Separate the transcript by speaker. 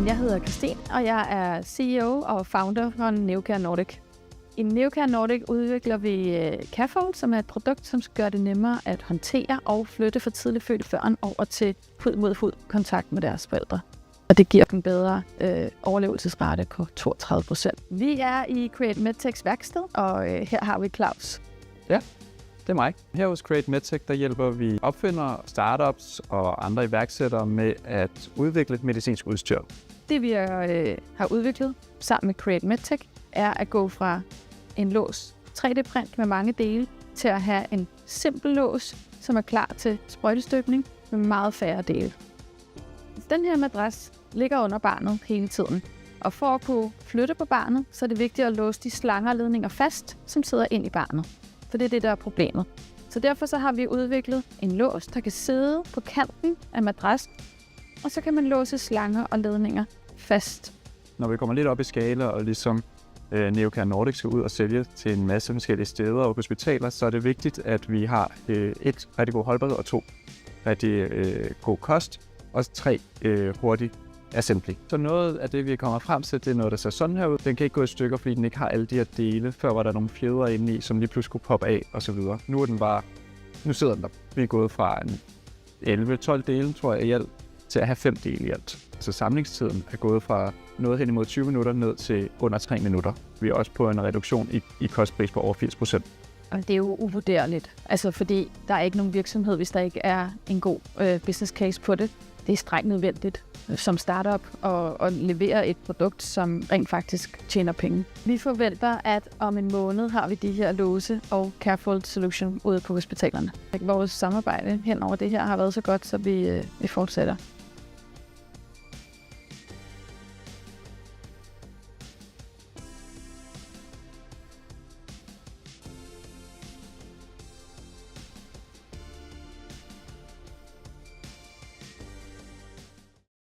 Speaker 1: Jeg hedder Christine, og jeg er CEO og founder for Neocare Nordic. I Neocare Nordic udvikler vi Carefold, som er et produkt, som skal gøre det nemmere at håndtere og flytte for tidligt fødte børn over til hud-mod-hud kontakt med deres forældre. Og det giver en bedre overlevelsesrate på 32%. Vi er i Create Medtechs værksted, og her har vi Claus.
Speaker 2: Ja, det er mig. Her hos Create Medtech, der hjælper vi opfindere, startups og andre iværksættere med at udvikle medicinsk udstyr.
Speaker 1: Det vi har udviklet sammen med Create Medtech er at gå fra en lås 3D-print med mange dele til at have en simpel lås, som er klar til sprøjtestøbning med meget færre dele. Den her madras ligger under barnet hele tiden, og for at kunne flytte på barnet, så er det vigtigt at låse de slanger og ledninger fast, som sidder ind i barnet. For det er det, der er problemet. Så derfor så har vi udviklet en lås, der kan sidde på kanten af madrassen, og så kan man låse slanger og ledninger fast.
Speaker 2: Når vi kommer lidt op i skala og ligesom Neocare Nordic skal ud og sælge til en masse forskellige steder og hospitaler, så er det vigtigt, at vi har et rigtig god holdbarhed og 2 rigtig god kost og 3 hurtig assembly. Så noget af det, vi kommer frem til, det er noget, der ser sådan her ud. Den kan ikke gå i stykker, fordi den ikke har alle de her dele. Før var der nogle fjedre inde i, som lige pludselig kunne poppe af og så videre. Nu sidder den der. Vi er gået fra en 11-12 dele, tror jeg, i alt, til at have 5 dele i alt. Så samlingstiden er gået fra noget hen imod 20 minutter ned til under 3 minutter. Vi er også på en reduktion i kostpris på over 80%.
Speaker 1: Og det er jo uvurderligt, altså fordi der er ikke nogen virksomhed, hvis der ikke er en god business case på det. Det er strengt nødvendigt som startup at levere et produkt, som rent faktisk tjener penge. Vi forventer, at om en måned har vi de her låse og Carefold Solution ude på hospitalerne. Vores samarbejde hen over det her har været så godt, så vi fortsætter.